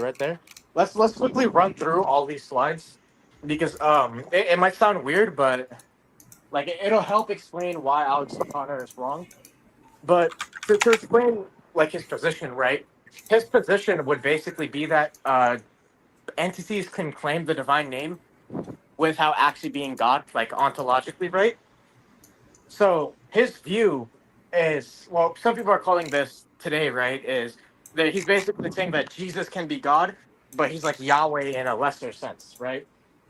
right there. Let's quickly run through all these slides because it might sound weird, but like it'll help explain why Alex O'Connor is wrong. But to explain like his position, right? His position would basically be that entities can claim the divine name without actually being God, like ontologically, right? So his view is, well, some people are calling this today, right? Is that he's basically saying that Jesus can be God, but he's like Yahweh in a lesser sense, right?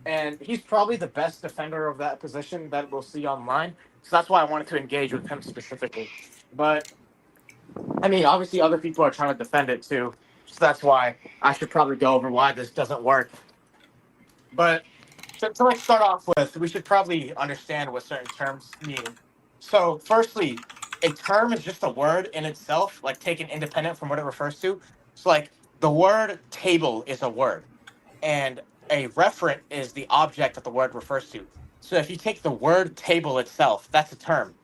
And he's probably the best defender of that position that we'll see online. So that's why I wanted to engage with him specifically. But I mean, obviously, other people are trying to defend it too. So that's why I should probably go over why this doesn't work. But to like start off with, we should probably understand what certain terms mean. So, firstly, a term is just a word in itself, like taken independent from what it refers to. So, like the word table is a word, and a referent is the object that the word refers to. So, if you take the word table itself, that's a term.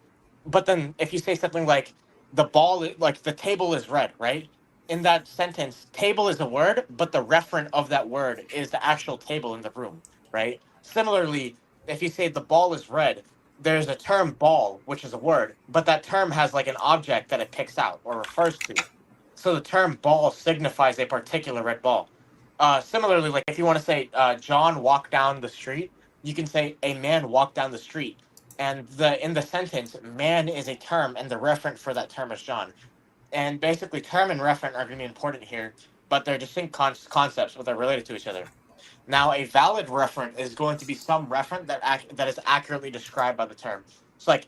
But then, if you say something like the ball, like the table is red, right? In that sentence, table is a word, but the referent of that word is the actual table in the room, right? Similarly, if you say the ball is red, there's a term ball, which is a word, but that term has like an object that it picks out or refers to. So the term ball signifies a particular red ball. Similarly, like if you want to say John walked down the street, you can say a man walked down the street. And the in the sentence, man is a term, and the referent for that term is John. And basically, term and referent are going to be important here, but they're distinct concepts, but they're related to each other. Now, a valid referent is going to be some referent that is accurately described by the term. So, like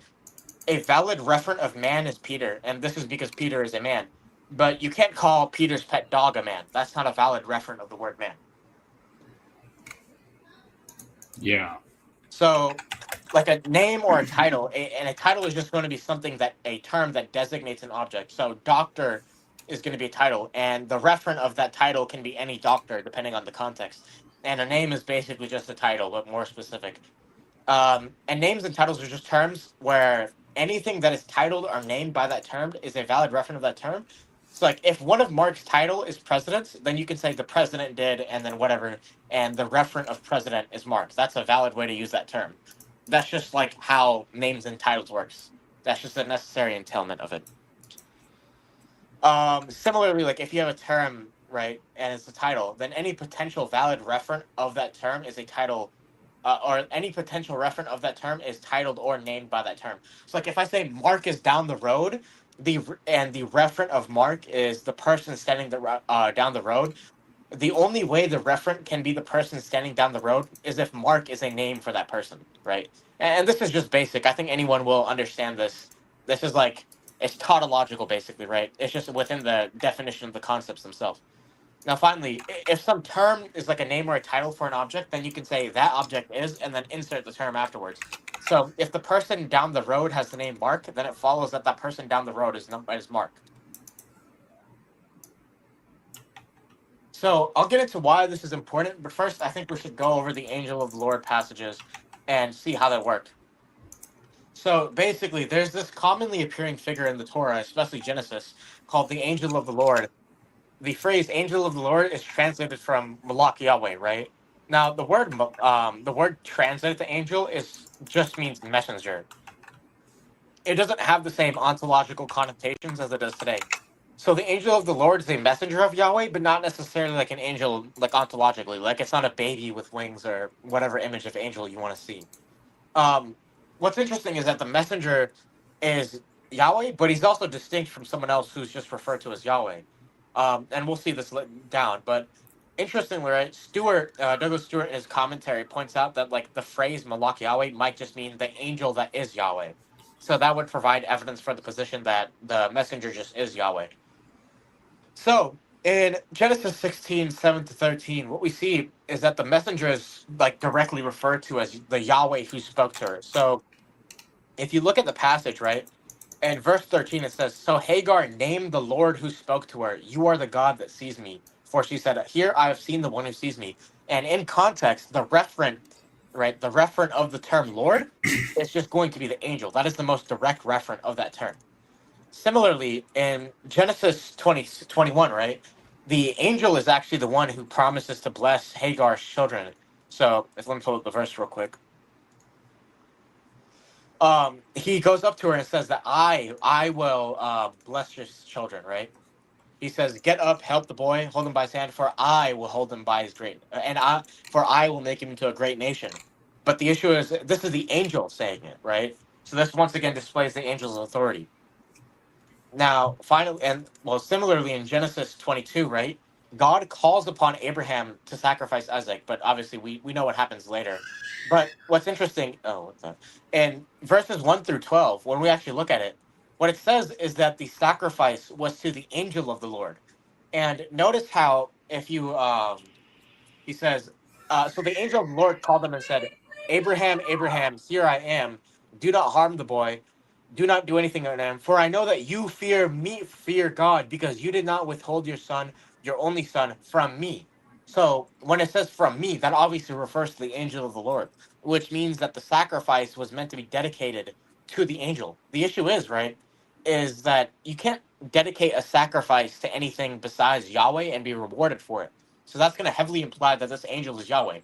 a valid referent of man is Peter, and this is because Peter is a man. But you can't call Peter's pet dog a man. That's not a valid referent of the word man. Yeah. So, like a name or a title, and a title is just going to be something that a term that designates an object. So, doctor is going to be a title, and the referent of that title can be any doctor, depending on the context. And a name is basically just a title, but more specific. And names and titles are just terms where anything that is titled or named by that term is a valid referent of that term. So, like, if one of Mark's title is president, then you can say the president did, and then whatever, and the referent of president is Mark. That's a valid way to use that term. That's just like how names and titles works. That's just a necessary entailment of it. Similarly, like if you have a term, right, and it's a title, then any potential valid referent of that term is a title, or any potential referent of that term is titled or named by that term. So, like if I say Mark is down the road, the referent of Mark is the person standing down the road. The only way the referent can be the person standing down the road is if Mark is a name for that person, right? And this is just basic. I think anyone will understand this. This is like it's tautological, basically, right? It's just within the definition of the concepts themselves. Now, finally, if some term is like a name or a title for an object, then you can say that object is, and then insert the term afterwards. So, if the person down the road has the name Mark, then it follows that that person down the road is Mark. So I'll get into why this is important, but first I think we should go over the Angel of the Lord passages and see how they work. So basically, there's this commonly appearing figure in the Torah, especially Genesis, called the Angel of the Lord. The phrase "Angel of the Lord" is translated from Malak Yahweh, right? Now, the word translated to angel is just means messenger. It doesn't have the same ontological connotations as it does today. So the angel of the Lord is a messenger of Yahweh, but not necessarily like an angel, like ontologically. Like it's not a baby with wings or whatever image of angel you want to see. Um, what's interesting is that the messenger is Yahweh, but he's also distinct from someone else who's just referred to as Yahweh. And we'll see this down. But interestingly, right, Douglas Stewart in his commentary points out that like the phrase Malak Yahweh might just mean the angel that is Yahweh. So that would provide evidence for the position that the messenger just is Yahweh. So in Genesis 16, 7 to 13, what we see is that the messenger is like directly referred to as the Yahweh who spoke to her. So if you look at the passage, right, in verse 13, it says, "So Hagar named the Lord who spoke to her, 'You are the God that sees me.' For she said, 'Here I have seen the one who sees me.'" And in context, the referent, right, the referent of the term Lord is just going to be the angel. That is the most direct referent of that term. Similarly, in Genesis 20 21, right? The angel is actually the one who promises to bless Hagar's children. So let me pull up the verse real quick. He goes up to her and says that I will bless your children, right? He says, "Get up, help the boy, hold him by his hand, for I will hold him by his great, and I will make him into a great nation." But the issue is, this is the angel saying it, right? So this once again displays the angel's authority. Now, finally, and well, similarly in Genesis 22, right? God calls upon Abraham to sacrifice Isaac, but obviously we know what happens later. But what's interesting, what's that? In verses 1 through 12, when we actually look at it, what it says is that the sacrifice was to the angel of the Lord. And notice how, if you he says, so the angel of the Lord called him and said, "Abraham, Abraham, here I am. Do not harm the boy. Do not do anything on him. For I know that you fear me, fear God, because you did not withhold your son, your only son, from me." So when it says from me, that obviously refers to the angel of the Lord, which means that the sacrifice was meant to be dedicated to the angel. The issue is, right, is that you can't dedicate a sacrifice to anything besides Yahweh and be rewarded for it. So that's going to heavily imply that this angel is Yahweh.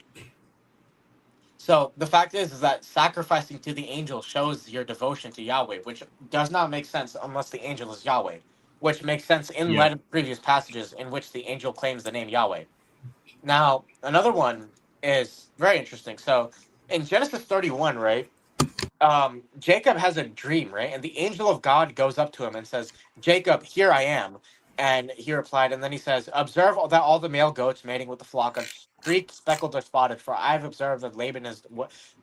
So the fact is that sacrificing to the angel shows your devotion to Yahweh, which does not make sense unless the angel is Yahweh, which makes sense in Yeah. light of previous passages in which the angel claims the name Yahweh. Now, another one is very interesting. So in Genesis 31, right? Jacob has a dream, right? And the angel of God goes up to him and says, "Jacob, here I am." And he replied, and then he says, "Observe that all the male goats mating with the flock are streaked, speckled, or spotted, for I have observed that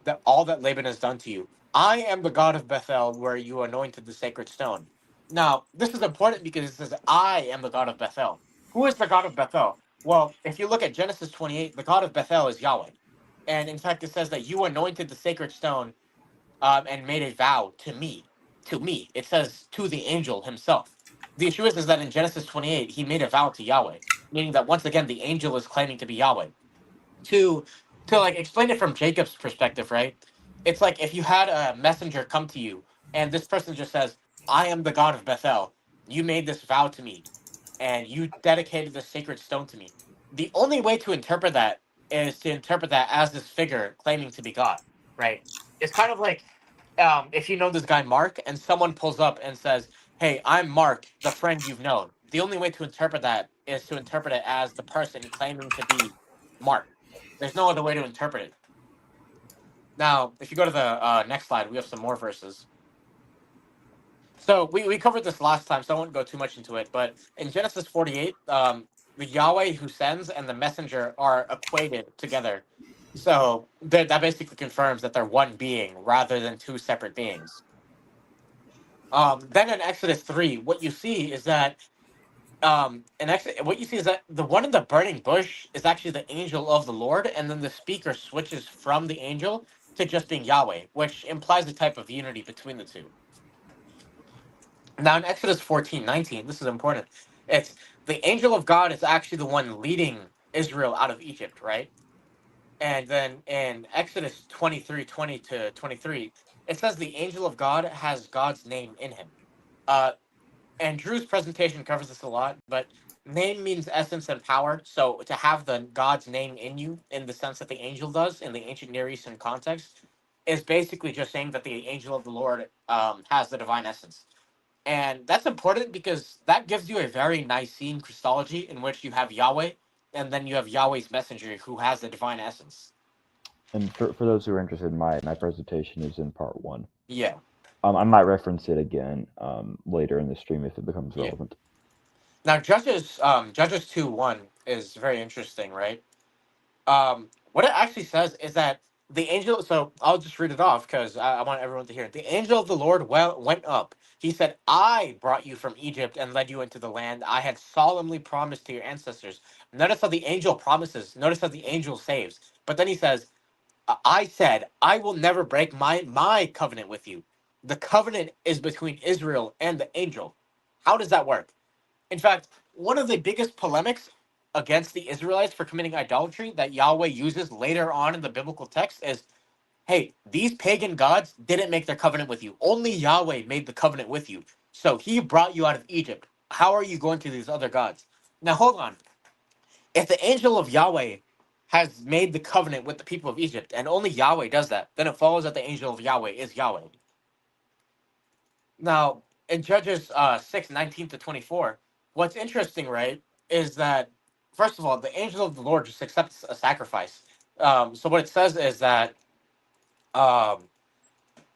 that all that Laban has done to you. I am the God of Bethel, where you anointed the sacred stone." Now, this is important because it says, "I am the God of Bethel." Who is the God of Bethel? Well, if you look at Genesis 28, the God of Bethel is Yahweh. And in fact, it says that you anointed the sacred stone and made a vow to me. To me, it says to the angel himself. The issue is that in Genesis 28, he made a vow to Yahweh, meaning that once again the angel is claiming to be Yahweh. To to like explain it from Jacob's perspective, right? It's like if you had a messenger come to you and this person just says, "I am the God of Bethel. You made this vow to me, and you dedicated this sacred stone to me." The only way to interpret that is to interpret that as this figure claiming to be God, right? It's kind of like if you know this guy Mark, and someone pulls up and says, "Hey, I'm Mark, the friend you've known." The only way to interpret that is to interpret it as the person claiming to be Mark. There's no other way to interpret it. Now, if you go to the next slide, we have some more verses. So we covered this last time, so I won't go too much into it. But in Genesis 48, the Yahweh who sends and the messenger are equated together. So that basically confirms that they're one being rather than two separate beings. Then in Exodus 3, what you see is that what you see is that the one in the burning bush is actually the angel of the Lord, and then the speaker switches from the angel to just being Yahweh, which implies a type of unity between the two. Now in Exodus 14:19, this is important. It's the angel of God is actually the one leading Israel out of Egypt, right? And then in Exodus 23:20 to 23, it says the angel of God has God's name in him. Uh, and Drew's presentation covers this a lot, but name means essence and power. So to have the God's name in you, in the sense that the angel does in the ancient Near Eastern context, is basically just saying that the angel of the Lord has the divine essence. And that's important because that gives you a very Nicene Christology in which you have Yahweh, and then you have Yahweh's messenger who has the divine essence. And for those who are interested, my presentation is in part 1. Yeah, I might reference it again later in the stream if it becomes yeah. relevant. Now Judges 2:1 is very interesting, right? What it actually says is that the angel. So I'll just read it off because I want everyone to hear it. The angel of the Lord went up. He said, "I brought you from Egypt and led you into the land I had solemnly promised to your ancestors." Notice how the angel promises. Notice how the angel saves. But then he says, "I said I will never break my covenant with you." The covenant is between Israel and the angel. How does that work? In fact, one of the biggest polemics against the Israelites for committing idolatry that Yahweh uses later on in the biblical text is, hey, these pagan gods didn't make their covenant with you. Only Yahweh made the covenant with you. So he brought you out of Egypt. How are you going to these other gods? Now, hold on. If the angel of Yahweh has made the covenant with the people of Egypt, and only Yahweh does that, then it follows that the angel of Yahweh is Yahweh. Now, in Judges 6:19 to 24, what's interesting, right, is that, first of all, the angel of the Lord just accepts a sacrifice. So what it says is that um,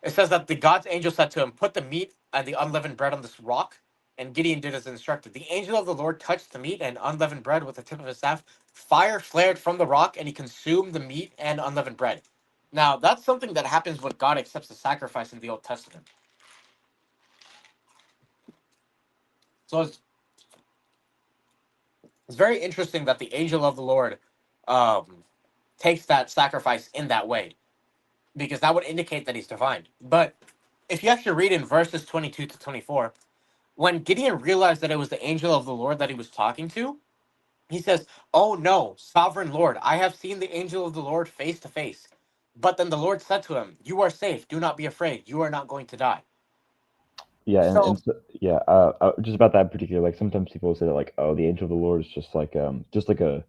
it says that the God's angel said to him, "Put the meat and the unleavened bread on this rock." And Gideon did as instructed. The angel of the Lord touched the meat and unleavened bread with the tip of his staff. Fire flared from the rock, and he consumed the meat and unleavened bread. Now, that's something that happens when God accepts the sacrifice in the Old Testament. So it's very interesting that the angel of the Lord um, takes that sacrifice in that way, because that would indicate that he's divine. But if you actually read in verses 22 to 24, when Gideon realized that it was the angel of the Lord that he was talking to, he says, "Oh no, sovereign Lord, I have seen the angel of the Lord face to face." But then the Lord said to him, "You are safe. Do not be afraid. You are not going to die." Yeah, and So, so, yeah, just about that in particular, like sometimes people say that like, oh, the angel of the Lord is just like a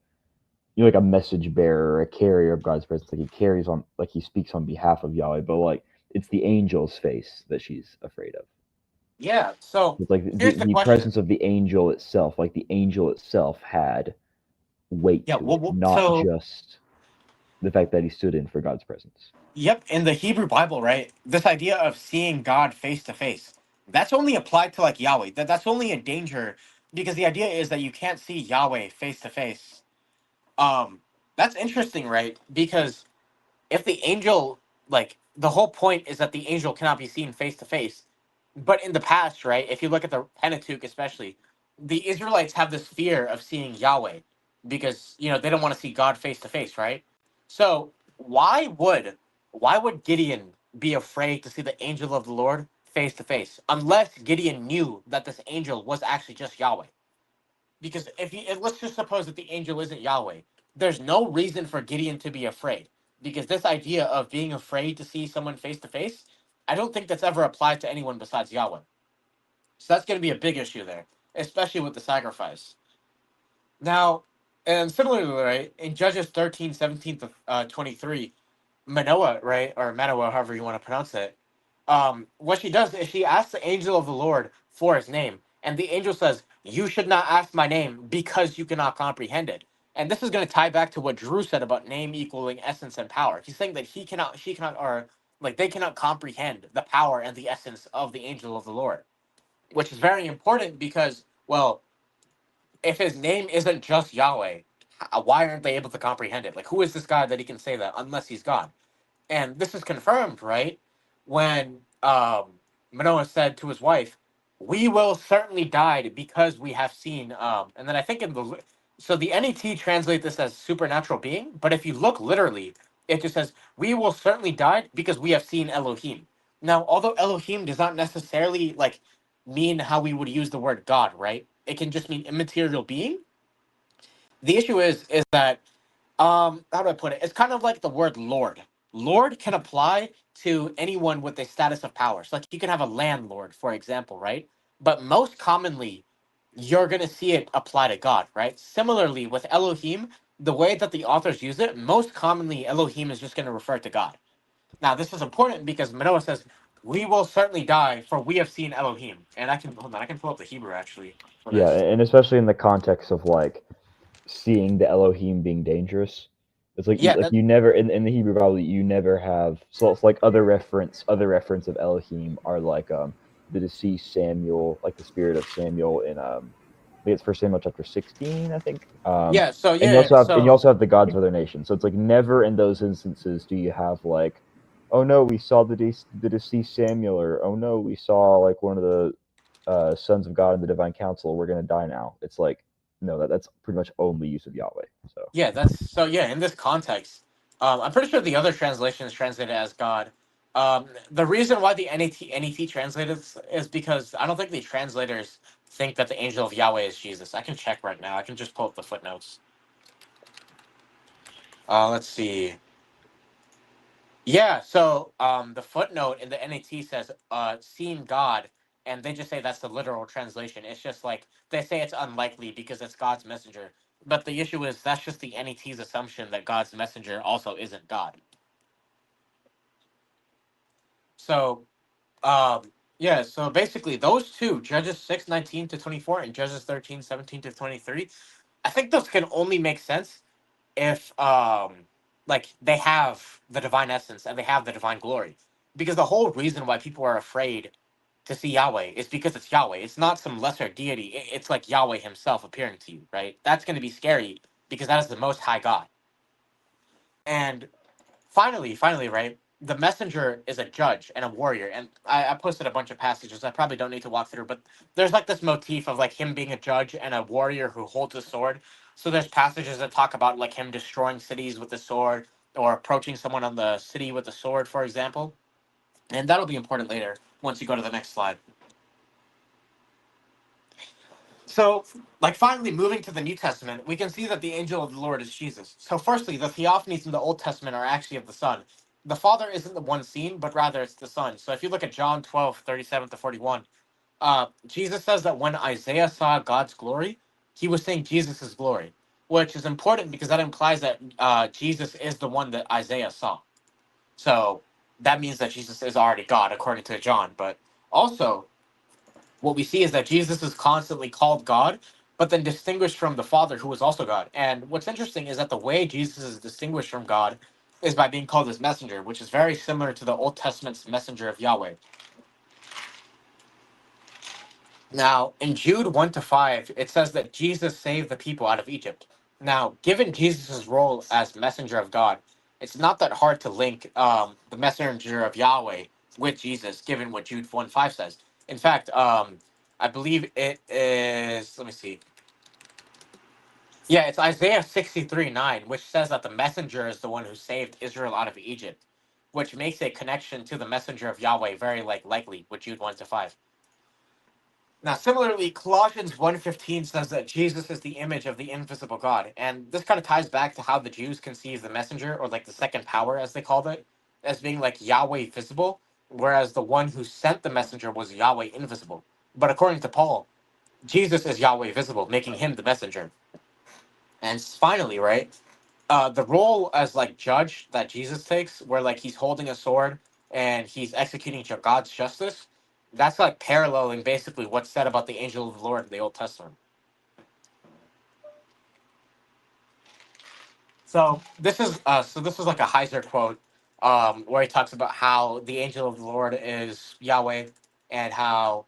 like a message bearer, a carrier of God's presence. Like he carries on, like he speaks on behalf of Yahweh, but like it's the angel's face that she's afraid of. yeah. So It's like here's the the question. presence of the angel itself, like the angel itself had weight Yeah. to it, Well, not so just the fact that he stood in for God's presence. yep, in the Hebrew Bible, right? This idea of seeing God face to face, that's only applied to like Yahweh. That's only a danger because the idea is that you can't see Yahweh face to face. Um, that's interesting, right? Because if the angel, like the whole point is that the angel cannot be seen face to face. But in the past, right, if you look at the Pentateuch especially, the Israelites have this fear of seeing Yahweh because they don't want to see God face to face, right? So why would Gideon be afraid to see the angel of the Lord face to face unless Gideon knew that this angel was actually just Yahweh? Because let's just suppose that the angel isn't Yahweh, there's no reason for Gideon to be afraid. Because this idea of being afraid to see someone face to face, I don't think that's ever applied to anyone besides Yahweh. So that's going to be a big issue there, especially with the sacrifice. Now, and similarly, right, in Judges 13:17 to 23, Manoah, right, or Manoah, however you want to pronounce it, what she does is she asks the angel of the Lord for his name, and the angel says, "You should not ask my name because you cannot comprehend it." And this is going to tie back to what Drew said about name equaling essence and power. He's saying that he cannot, she cannot, or like they cannot comprehend the power and the essence of the angel of the Lord, which is very important because, well, if his name isn't just Yahweh, why aren't they able to comprehend it? Like, who is this guy that he can say that unless he's God? And this is confirmed, right? When Manoah said to his wife, "We will certainly die because we have seen." And then I think so the NET translate this as supernatural being, but if you look literally, it just says, "We will certainly die because we have seen Elohim." Now, although Elohim does not necessarily like mean how we would use the word God, right? It can just mean immaterial being. The issue is that how do I put it? It's kind of like the word Lord. Lord can apply to anyone with a status of power. So like you can have a landlord, for example, right? But most commonly, you're gonna see it apply to God, right? Similarly, with Elohim, the way that the authors use it, most commonly Elohim is just gonna refer to God. Now, this is important because Manoah says, "We will certainly die, for we have seen Elohim." And I can hold on, I can pull up the Hebrew actually for Yeah, this. and especially in the context of like seeing the Elohim being dangerous. It's Yeah, like that you never in the Hebrew Bible you never have, so it's like other reference of Elohim are like the deceased Samuel, like the spirit of Samuel in I think it's First Samuel chapter 16, I think. yeah, so And you yeah, also have so the gods of other nations. So it's like never in those instances do you have like, oh no, we saw the deceased Samuel, or oh no, we saw like one of the sons of God in the divine council. We're gonna die now. It's like no, that's pretty much only use of Yahweh. So yeah, in this context, I'm pretty sure the other translation is translated as God. The reason why the NET translated is because I don't think the translators think that the angel of Yahweh is Jesus. I can check right now. I can just pull up the footnotes. Let's see. Yeah, so the footnote in the NAT says seen God, and they just say that's the literal translation. It's just like they say it's unlikely because it's God's messenger. But the issue is that's just the NET's assumption that God's messenger also isn't God. So, yeah, so basically those two, Judges 6:19 to 24 and Judges 13:17 to 23, I think those can only make sense if like they have the divine essence and they have the divine glory. Because the whole reason why people are afraid to see Yahweh is because it's Yahweh. It's not some lesser deity. It's like Yahweh himself appearing to you, right? That's going to be scary because that is the most high God. And finally, right? The messenger is a judge and a warrior. And I posted a bunch of passages I probably don't need to walk through, but there's like this motif of like him being a judge and a warrior who holds a sword. So there's passages that talk about like him destroying cities with a sword or approaching someone on the city with a sword, for example. And that'll be important later once you go to the next slide. So, like, finally, moving to the New Testament, we can see that the angel of the Lord is Jesus. So, firstly, the theophanies in the Old Testament are actually of the Son. The Father isn't the one seen, but rather it's the Son. So, if you look at John 12:37 to 41, Jesus says that when Isaiah saw God's glory, he was saying Jesus' glory, which is important because that implies that Jesus is the one that Isaiah saw. So, that means that Jesus is already God, according to John. But also, what we see is that Jesus is constantly called God, but then distinguished from the Father, who is also God. And what's interesting is that the way Jesus is distinguished from God is by being called his messenger, which is very similar to the Old Testament's messenger of Yahweh. Now, in Jude 1 to 5, it says that Jesus saved the people out of Egypt. Now, given Jesus' role as messenger of God, it's not that hard to link the messenger of Yahweh with Jesus, given what Jude 1:5 says. In fact, I believe it is, let me see. Yeah, it's Isaiah 63:9, which says that the messenger is the one who saved Israel out of Egypt, which makes a connection to the messenger of Yahweh very likely with Jude 1 to 5. Now, similarly, Colossians 1:15 says that Jesus is the image of the invisible God. And this kind of ties back to how the Jews conceive the messenger, or like the second power, as they called it, as being like Yahweh visible, whereas the one who sent the messenger was Yahweh invisible. But according to Paul, Jesus is Yahweh visible, making him the messenger. And finally, right, the role as like judge that Jesus takes, where like he's holding a sword and he's executing God's justice, that's like paralleling basically what's said about the angel of the Lord in the Old Testament. So this is like a Heiser quote, where he talks about how the angel of the Lord is Yahweh and how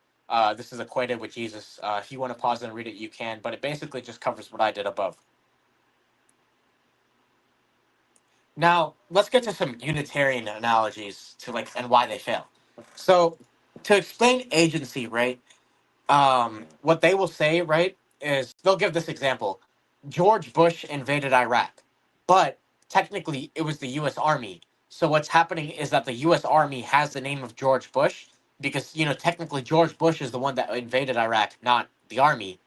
this is equated with Jesus. If you want to pause and read it, you can, but it basically just covers what I did above. Now, let's get to some Unitarian analogies to like and why they fail. So, to explain agency, right? What they will say, right, is they'll give this example. George Bush invaded Iraq, but technically it was the U.S. Army. So what's happening is that the U.S. Army has the name of George Bush because technically George Bush is the one that invaded Iraq, not the Army.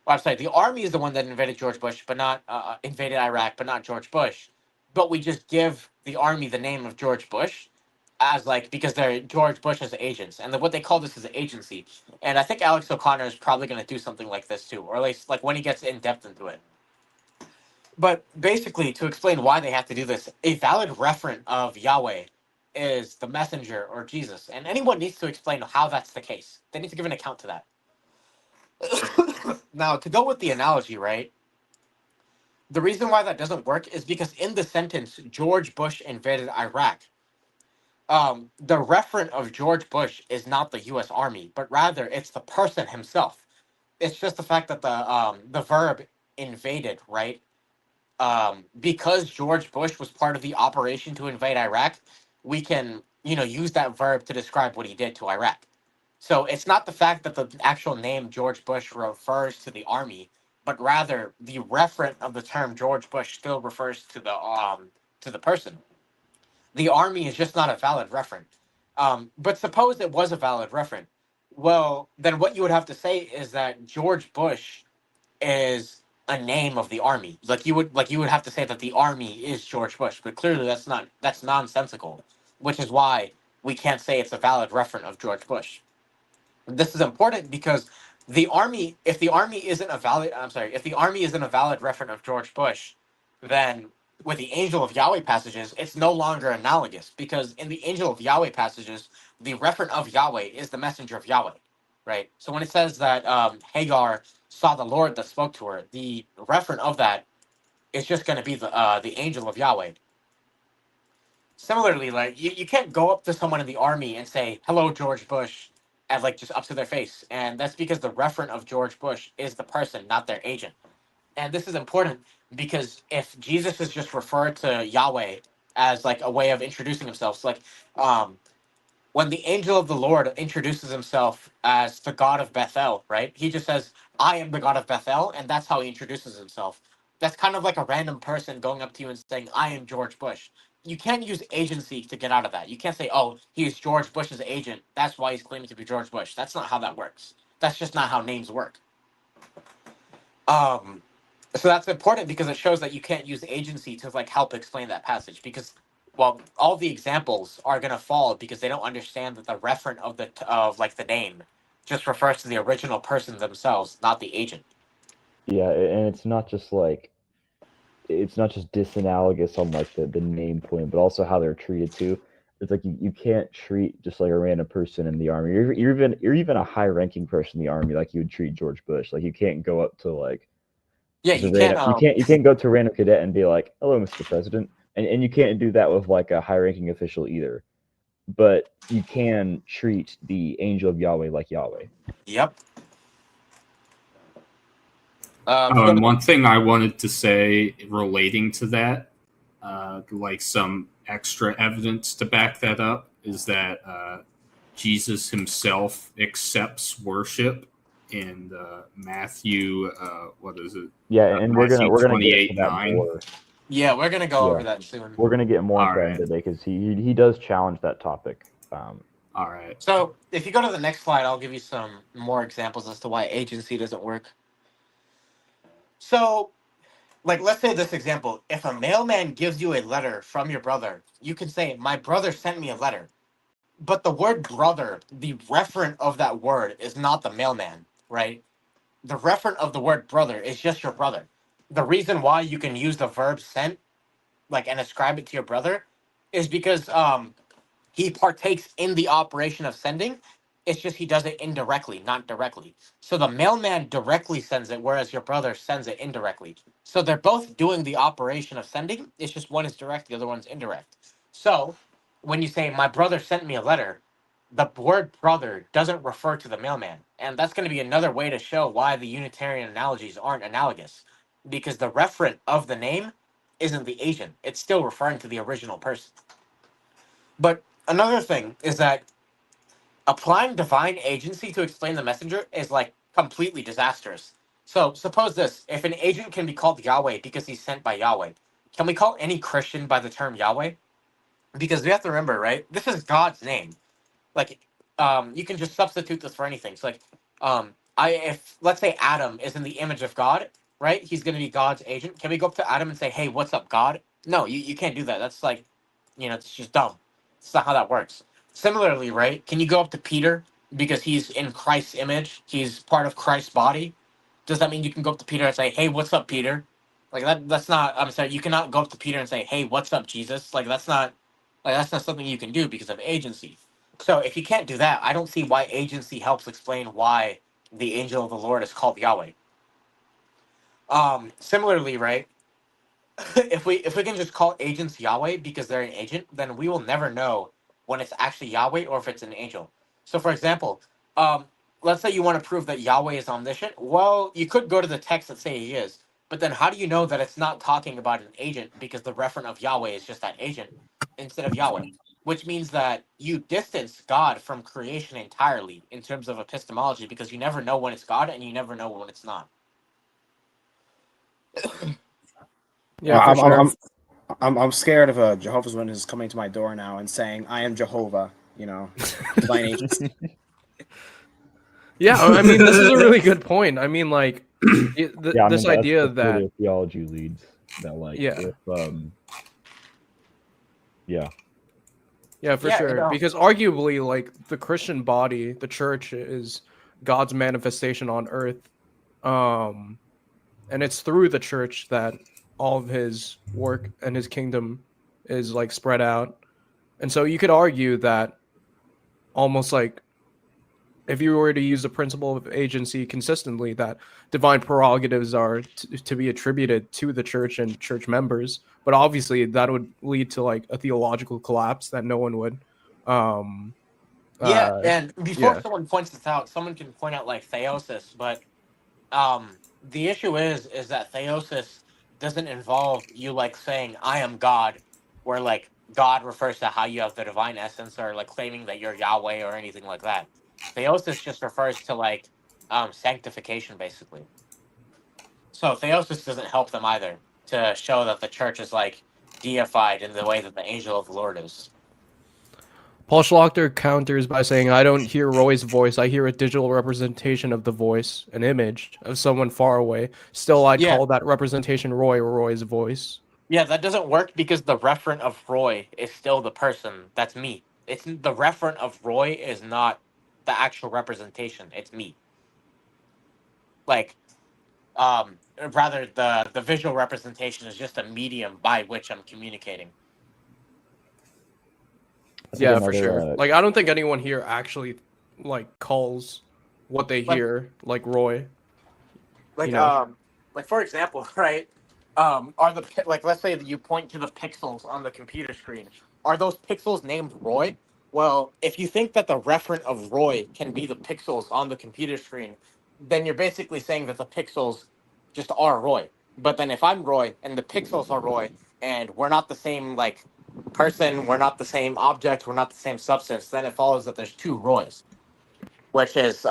Well, I'm sorry, the Army is the one that invaded George Bush, but not invaded Iraq, but not George Bush. But we just give the Army the name of George Bush as like because they're George Bush's agents, and what they call this is agency. And I think Alex O'Connor is probably going to do something like this too, or at least like when he gets in depth into it. But basically, to explain why they have to do this, a valid referent of Yahweh is the messenger or Jesus, and anyone needs to explain how that's the case. They need to give an account to that. Now, to go with the analogy, right? The reason why that doesn't work is because in the sentence George Bush invaded Iraq, the referent of George Bush is not the U.S. Army, but rather it's the person himself. It's just the fact that the verb invaded, right? Because George Bush was part of the operation to invade Iraq, we can use that verb to describe what he did to Iraq. So it's not the fact that the actual name George Bush refers to the army, but rather the referent of the term George Bush still refers to the person. The army is just not a valid referent. But suppose it was a valid referent. Well, then what you would have to say is that George Bush is a name of the army. Like you would have to say that the army is George Bush, but clearly that's nonsensical, which is why we can't say it's a valid referent of George Bush. This is important because if the army isn't a valid, if the army isn't a valid referent of George Bush, then with the Angel of Yahweh passages, it's no longer analogous, because in the Angel of Yahweh passages, the referent of Yahweh is the messenger of Yahweh, right? So when it says that Hagar saw the Lord that spoke to her, the referent of that is just going to be the angel of Yahweh. Similarly, like you can't go up to someone in the army and say, "Hello, George Bush," and like just up to their face, and that's because the referent of George Bush is the person, not their agent. And this is important because if Jesus is just referred to Yahweh as like a way of introducing himself, so like um, when the angel of the Lord introduces himself as the God of Bethel, right? He just says, "I am the God of Bethel," and that's how he introduces himself. That's kind of like a random person going up to you and saying, "I am George Bush." You can't use agency to get out of that. You can't say, "Oh, he's George Bush's agent. That's why he's claiming to be George Bush." That's not how that works. That's just not how names work. Um, so that's important because it shows that you can't use agency to like help explain that passage, because well, all the examples are going to fall because they don't understand that the referent of the name just refers to the original person themselves, not the agent. Yeah, and it's not just like it's not just disanalogous on like the name point, but also how they're treated too. It's like you can't treat just like a random person in the army. You're even a high ranking person in the army like you would treat George Bush. Like you can't go up to like Yeah, just a you can't. random you can't go to a random cadet and be like, "Hello, Mr. President," and you can't do that with like a high ranking official either. But you can treat the angel of Yahweh like Yahweh. Yep. And one thing I wanted to say relating to that, like some extra evidence to back that up, is that Jesus himself accepts worship in Matthew. What is it? Yeah, and we're gonna get to that 28:9. more. Yeah, we're gonna go Yeah. over that soon. We're gonna get more All into that right. today because he does challenge that topic. All right. So if you go to the next slide, I'll give you some more examples as to why agency doesn't work. So, like, let's say this example: if a mailman gives you a letter from your brother, you can say, "My brother sent me a letter." But the word brother, the referent of that word is not the mailman, right? The referent of the word brother is just your brother. The reason why you can use the verb sent, like, and ascribe it to your brother, is because he partakes in the operation of sending. It's just he does it indirectly, not directly. So the mailman directly sends it, whereas your brother sends it indirectly. So they're both doing the operation of sending. It's just one is direct, the other one's indirect. So when you say, "My brother sent me a letter," the word brother doesn't refer to the mailman. And that's going to be another way to show why the Unitarian analogies aren't analogous, because the referent of the name isn't the agent. It's still referring to the original person. But another thing is that applying divine agency to explain the messenger is like completely disastrous. So suppose this: if an agent can be called Yahweh because he's sent by Yahweh, can we call any Christian by the term Yahweh? Because we have to remember, right? This is God's name. Like, you can just substitute this for anything. So like, if let's say Adam is in the image of God, right? He's going to be God's agent. Can we go up to Adam and say, "Hey, what's up, God"? No, you can't do that. That's like, it's just dumb. It's not how that works. Similarly, right? Can you go up to Peter because he's in Christ's image? He's part of Christ's body. Does that mean you can go up to Peter and say, "Hey, what's up, Peter"? Like that's not. I'm sorry. You cannot go up to Peter and say, "Hey, what's up, Jesus"? Like that's not something you can do because of agency. So if you can't do that, I don't see why agency helps explain why the angel of the Lord is called Yahweh. Similarly, right? if we can just call agents Yahweh because they're an agent, then we will never know when it's actually Yahweh or if it's an angel. So, for example, um, let's say you want to prove that Yahweh is omniscient. Well, you could go to the text that say he is, but then how do you know that it's not talking about an agent because the referent of Yahweh is just that agent instead of Yahweh? Which means that you distance God from creation entirely in terms of epistemology because you never know when it's God and you never know when it's not. Yeah, for sure. I'm scared of a Jehovah's Witness coming to my door now and saying, "I am Jehovah," divine agency. Yeah, I mean, this is a really good point. I mean, like, this idea that's where that their theology leads. That like Yeah. if yeah. Yeah, for Yeah, sure. Because arguably, like, the Christian body, the church, is God's manifestation on earth. And it's through the church that all of his work and his kingdom is like spread out. And so you could argue that almost like if you were to use the principle of agency consistently, that divine prerogatives are to be attributed to the church and church members. But obviously that would lead to like a theological collapse that no one would. And before Yeah. someone points this out, someone can point out like theosis, but the issue is that theosis doesn't involve you like saying I am God, where like God refers to how you have the divine essence, or like claiming that you're Yahweh or anything like that. Theosis just refers to like sanctification, basically. So theosis doesn't help them either to show that the church is like deified in the way that the angel of the Lord is. Paul Schlachter counters by saying, I don't hear Roy's voice. I hear a digital representation of the voice, an image of someone far away. Still, I'd call that representation Roy or Roy's voice. Yeah, that doesn't work because the referent of Roy is still the person. That's me. It's the referent of Roy is not the actual representation. It's me. Like, rather the visual representation is just a medium by which I'm communicating. Yeah, for sure. Like, I don't think anyone here actually like calls what they hear like Roy. Like, you know? Like for example, right? Are the like let's say that you point to the pixels on the computer screen. Are those pixels named Roy? Well, if you think that the referent of Roy can be the pixels on the computer screen, then you're basically saying that the pixels just are Roy. But then if I'm Roy and the pixels are Roy and we're not the same like person, we're not the same object, we're not the same substance, then it follows that there's two Roys, which is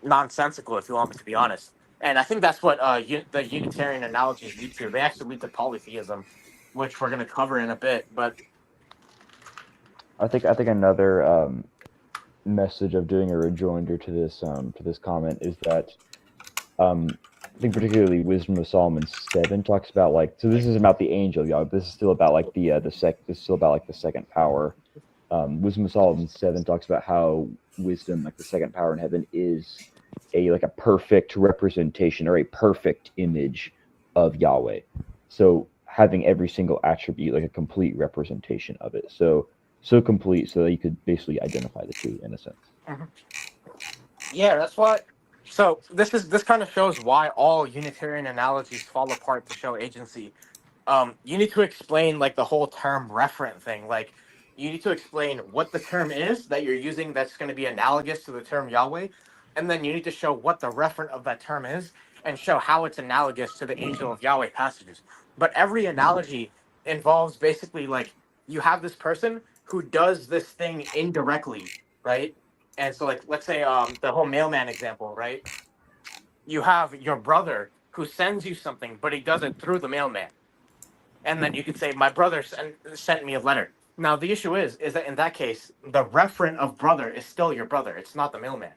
nonsensical if you want me to be honest. And I think that's what the Unitarian analogies lead to. They actually lead to polytheism, which we're going to cover in a bit. But I think another message of doing a rejoinder to this comment is that I think particularly Wisdom of Solomon 7 talks about like, so this is about the angel, y'all. This is still about like this is still about like the second power. Wisdom of Solomon 7 talks about how wisdom, like the second power in heaven, is a perfect representation or a perfect image of Yahweh. So having every single attribute like a complete representation of it. So complete so that you could basically identify the two in a sense. Yeah, that's what. So this kind of shows why all Unitarian analogies fall apart to show agency. You need to explain like the whole term referent thing. Like you need to explain what the term is that you're using that's going to be analogous to the term Yahweh, and then you need to show what the referent of that term is and show how it's analogous to the angel of Yahweh passages. But every analogy involves basically like you have this person who does this thing indirectly, right? And so, like, let's say the whole mailman example, right? You have your brother who sends you something, but he does it through the mailman. And then you could say, my brother sent me a letter. Now, the issue is that in that case, the referent of brother is still your brother. It's not the mailman.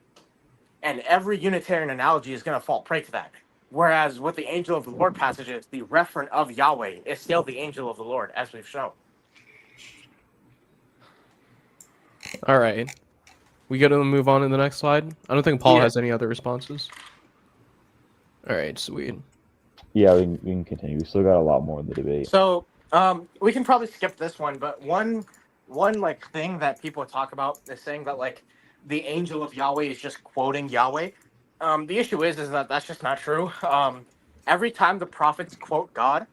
And every Unitarian analogy is going to fall prey to that. Whereas with the angel of the Lord passages, the referent of Yahweh is still the angel of the Lord, as we've shown. All right. We got to move on to the next slide. I don't think Paul has any other responses. All right, sweet. Yeah, we can continue. We still got a lot more in the debate. So we can probably skip this one, but one like thing that people talk about is saying that like the angel of Yahweh is just quoting Yahweh. The issue is that that's just not true. Every time the prophets quote God,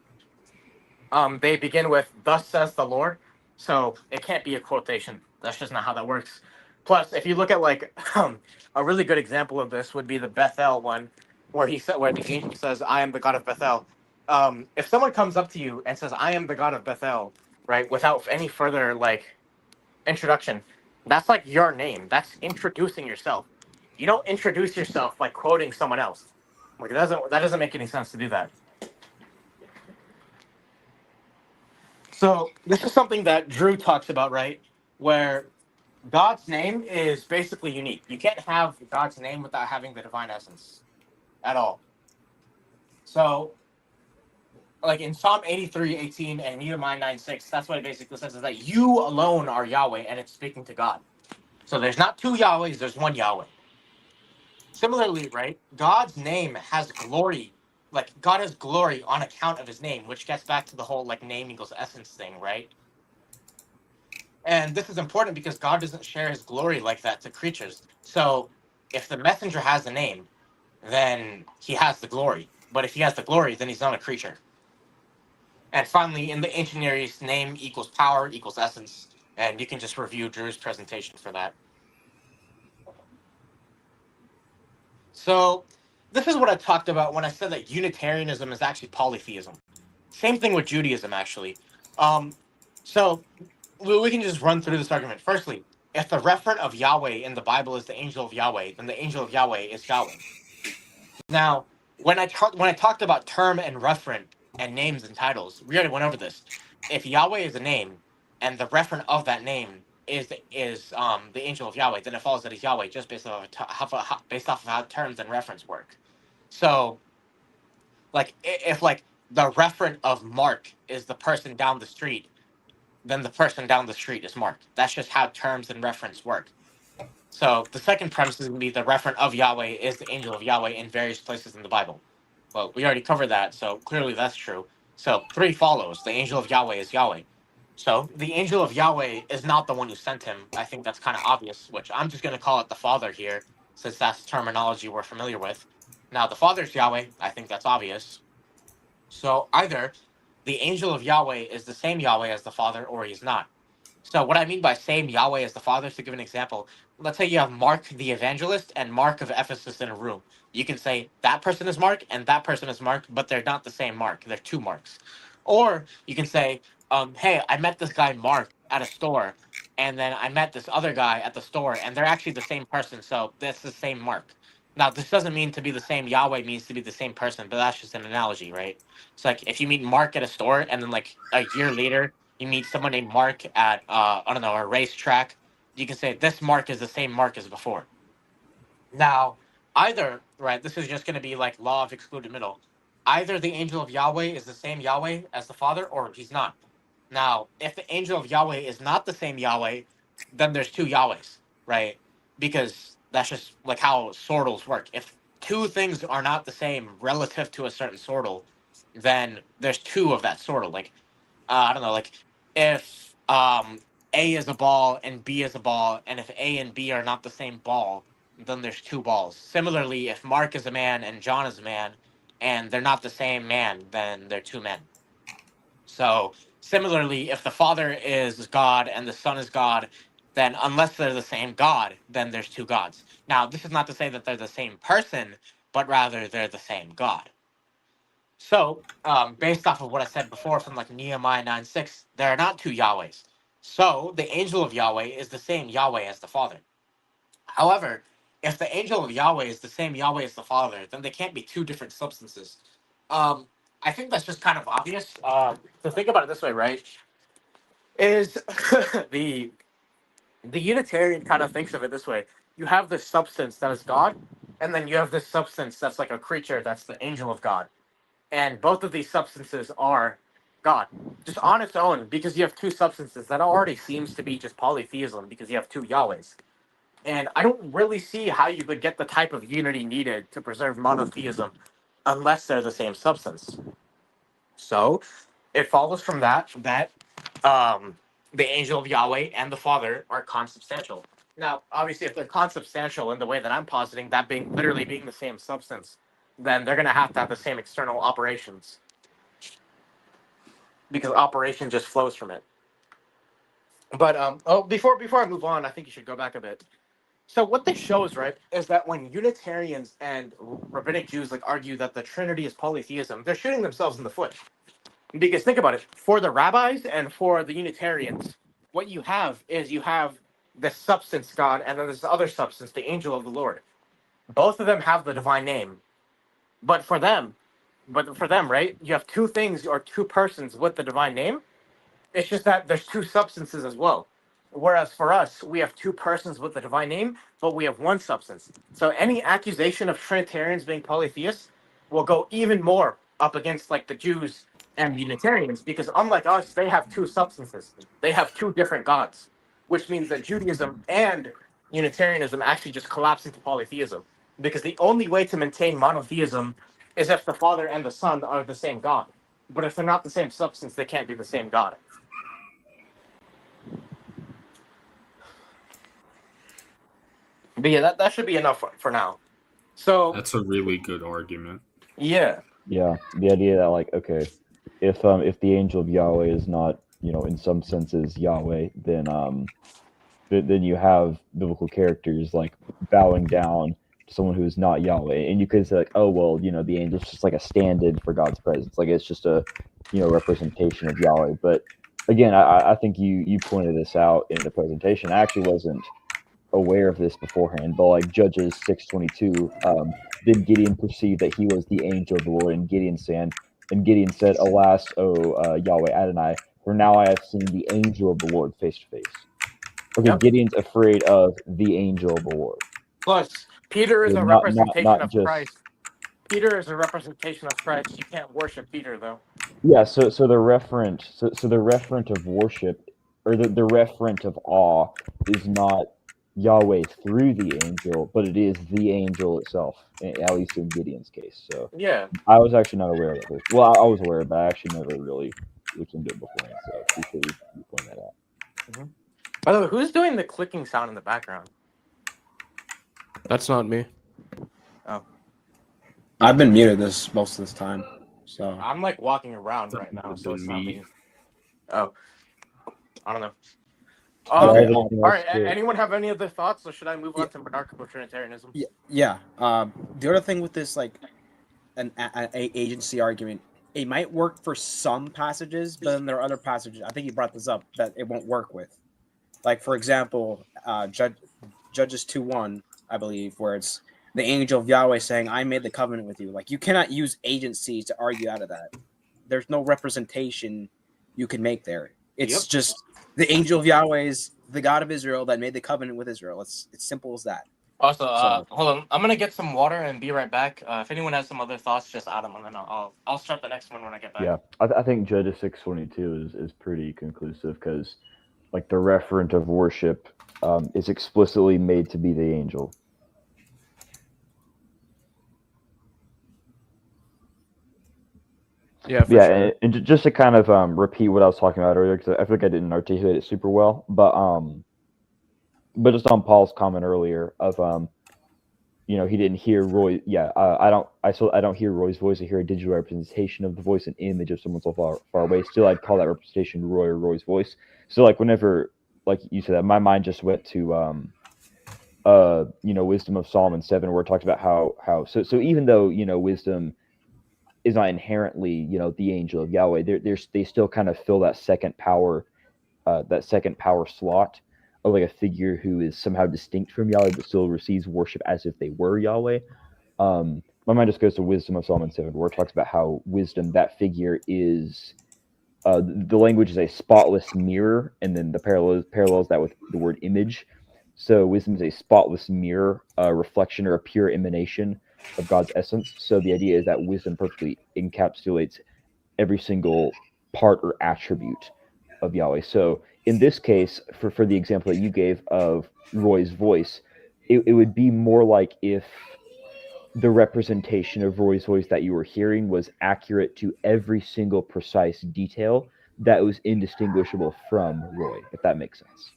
they begin with "Thus says the Lord," so it can't be a quotation. That's just not how that works. Plus, if you look at like a really good example of this would be the Bethel one, where the angel says, "I am the God of Bethel." If someone comes up to you and says, "I am the God of Bethel," right, without any further like introduction, that's like your name. That's introducing yourself. You don't introduce yourself by quoting someone else. Like that doesn't make any sense to do that. So this is something that Drew talks about, right? Where God's name is basically unique. You can't have God's name without having the divine essence at all. So, like in Psalm 83:18 and Nehemiah 9:6, that's what it basically says is that you alone are Yahweh, and it's speaking to God. So there's not two Yahwehs, there's one Yahweh. Similarly, right, God's name has glory. Like, God has glory on account of his name, which gets back to the whole, like, name equals essence thing, right? And this is important because God doesn't share his glory like that to creatures. So if the messenger has a name, then he has the glory. But if he has the glory, then he's not a creature. And finally, in the ancient Near East, name equals power equals essence. And you can just review Drew's presentation for that. So this is what I talked about when I said that Unitarianism is actually polytheism. Same thing with Judaism, actually. So we can just run through this argument. Firstly, if the referent of Yahweh in the Bible is the angel of Yahweh, then the angel of Yahweh is Yahweh. Now, when I talked about term and referent and names and titles, we already went over this. If Yahweh is a name and the referent of that name is the angel of Yahweh, then it follows that he's Yahweh just based off of how terms and reference work. So, like, if like the referent of Mark is the person down the street, then the person down the street is Mark. That's just how terms and reference work. So the second premise is going to be the referent of Yahweh is the angel of Yahweh in various places in the Bible. Well, we already covered that, so clearly that's true. So 3 follows. The angel of Yahweh is Yahweh. So the angel of Yahweh is not the one who sent him. I think that's kind of obvious, which I'm just going to call it the Father here, since that's terminology we're familiar with. Now, the Father's Yahweh, I think that's obvious. So either the angel of Yahweh is the same Yahweh as the Father, or he's not. So what I mean by same Yahweh as the Father, to give an example, let's say you have Mark the evangelist and Mark of Ephesus in a room. You can say that person is Mark and that person is Mark, but they're not the same Mark. They're 2 Marks. Or you can say, hey, I met this guy Mark at a store, and then I met this other guy at the store, and they're actually the same person, so that's the same Mark. Now, this doesn't mean to be the same Yahweh means to be the same person, but that's just an analogy, right? It's like if you meet Mark at a store, and then like a year later, you meet someone named Mark at I don't know, a racetrack, you can say this Mark is the same Mark as before. Now, either, right, this is just going to be like law of excluded middle. Either the angel of Yahweh is the same Yahweh as the Father, or he's not. Now, if the angel of Yahweh is not the same Yahweh, then there's 2 Yahwehs, right? Because that's just like how sortals work. If 2 things are not the same relative to a certain sortal, then there's 2 of that sortal. Like, I don't know, like if A is a ball and B is a ball, and if A and B are not the same ball, then there's 2 balls. Similarly, if Mark is a man and John is a man, and they're not the same man, then they're 2 men. So similarly, if the Father is God and the Son is God, then unless they're the same God, then there's 2 gods. Now, this is not to say that they're the same person, but rather they're the same God. So, based off of what I said before from like Nehemiah 9:6, there are not 2 Yahwehs. So, the angel of Yahweh is the same Yahweh as the Father. However, if the angel of Yahweh is the same Yahweh as the Father, then they can't be 2 different substances. I think that's just kind of obvious. To think about it this way, right? Is the Unitarian kind of thinks of it this way: you have this substance that is God, and then you have this substance that's like a creature that's the angel of God. And both of these substances are God, just on its own, because you have 2 substances. That already seems to be just polytheism, because you have 2 Yahwehs. And I don't really see how you could get the type of unity needed to preserve monotheism unless they're the same substance. So it follows from that the angel of Yahweh and the Father are consubstantial. Now, obviously, if they're consubstantial in the way that I'm positing, that being literally being the same substance, then they're going to have the same external operations, because operation just flows from it. But before I move on, I think you should go back a bit. So what this shows, right, is that when Unitarians and rabbinic Jews like argue that the Trinity is polytheism, they're shooting themselves in the foot. Because think about it, for the rabbis and for the Unitarians, what you have is you have the substance God, and then there's the other substance, the angel of the Lord. Both of them have the divine name. But for them, right, you have 2 things or 2 persons with the divine name. It's just that there's 2 substances as well. Whereas for us, we have 2 persons with the divine name, but we have 1 substance. So any accusation of Trinitarians being polytheists will go even more up against like the Jews and Unitarians, because unlike us, they have 2 substances. They have 2 different gods, which means that Judaism and Unitarianism actually just collapse into polytheism. because the only way to maintain monotheism is if the Father and the Son are the same God. But if they're not the same substance, they can't be the same God. But yeah, that should be enough for now. So That's a really good argument. yeah. Yeah, the idea that like, okay, if the angel of Yahweh is not, in some senses Yahweh, then you have biblical characters like bowing down to someone who is not Yahweh, and you could say like, oh well, the angel's just like a stand-in for God's presence, like it's just a representation of Yahweh. But again, I think you pointed this out in the presentation. I actually wasn't aware of this beforehand, but like Judges 6:22, did Gideon perceive that he was the angel of the Lord? And Gideon said, "Alas, O Yahweh Adonai, for now I have seen the angel of the Lord face to face." Okay, Yep. Gideon's afraid of the angel of the Lord. Plus, Peter is a Not representation of just Christ. Peter is a representation of Christ. You can't worship Peter though. yeah. So the referent of worship, or the referent of awe, is not Yahweh through the angel, but it is the angel itself, at least in Gideon's case. So Yeah. I was actually not aware of that. Well, I was aware, but I actually never really looked into it beforehand. So appreciate you pointing that out. Mm-hmm. By the way, who's doing the clicking sound in the background? That's not me. Oh, I've been muted most of this time, so I'm like walking around right now, so it's not me. Oh, I don't know. Okay, All right. Anyone have any other thoughts, or should I move on to monarchical Trinitarianism? yeah. The other thing with this, like, an agency argument, it might work for some passages, but then there are other passages. I think you brought this up that it won't work with. Like, for example, Judges 2:1, I believe, where it's the angel of Yahweh saying, "I made the covenant with you." Like, you cannot use agencies to argue out of that. There's no representation you can make there. It's just the angel of Yahweh is the God of Israel that made the covenant with Israel. It's simple as that. Also, hold on. I'm gonna get some water and be right back. If anyone has some other thoughts, just add them, and then I'll start the next one when I get back. Yeah, I think Judges 6:22 is pretty conclusive, because like the referent of worship is explicitly made to be the angel. Yeah, for yeah, sure. and just to kind of repeat what I was talking about earlier, because I feel like I didn't articulate it super well, but just on Paul's comment earlier of he didn't hear Roy. Yeah, I don't hear Roy's voice. I hear a digital representation of the voice, an image of someone so far away. Still, I'd call that representation Roy or Roy's voice. So like whenever like you said that, my mind just went to Wisdom of Solomon 7, where it talks about how so even though wisdom is not inherently the angel of Yahweh, they still kind of fill that second power slot of like a figure who is somehow distinct from Yahweh but still receives worship as if they were Yahweh. My mind just goes to Wisdom of Solomon 7, where it talks about how wisdom, that figure is the language is a spotless mirror, and then the parallels that with the word image. So wisdom is a spotless mirror, a reflection or a pure emanation of God's essence. So the idea is that wisdom perfectly encapsulates every single part or attribute of Yahweh. So in this case, for the example that you gave of Roy's voice, it would be more like if the representation of Roy's voice that you were hearing was accurate to every single precise detail that was indistinguishable from Roy, if that makes sense.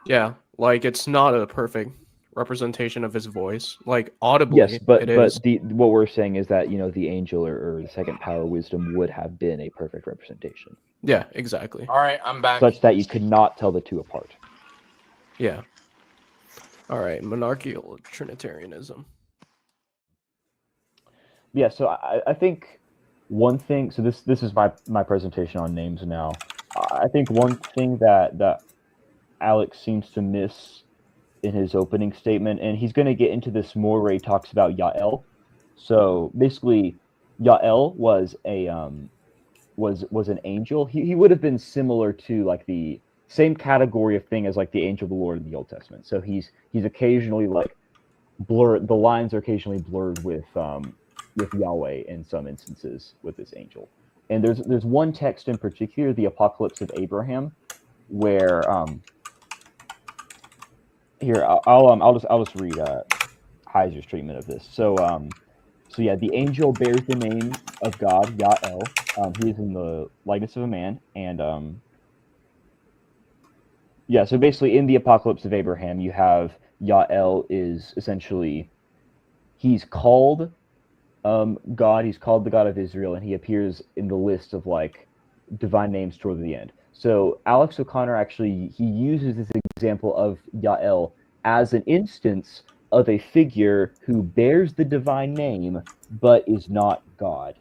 Yeah, like it's not a perfect representation of his voice. Like audibly, yes, but it is. what we're saying is that the angel or the second power wisdom would have been a perfect representation. Yeah, exactly. All right, I'm back. Such that you could not tell the two apart. Yeah. All right, monarchical Trinitarianism. Yeah, so I think one thing. So this is my presentation on names now. I think one thing that Alex seems to miss in his opening statement, and he's going to get into this more where he talks about Yael. So basically, Yael was was an angel. He would have been similar to like the same category of thing as like the angel of the Lord in the Old Testament. So he's occasionally like blurred. The lines are occasionally blurred with Yahweh in some instances with this angel. And there's one text in particular, the Apocalypse of Abraham, where here I'll just read Heiser's treatment of this. So yeah, the angel bears the name of God, Yah-El. He is in the likeness of a man, and yeah. So basically, in the Apocalypse of Abraham, you have Yah-El is essentially he's called God. He's called the God of Israel, and he appears in the list of like divine names toward the end. So Alex O'Connor actually he uses this example of Yah-El as an instance of a figure who bears the divine name but is not God.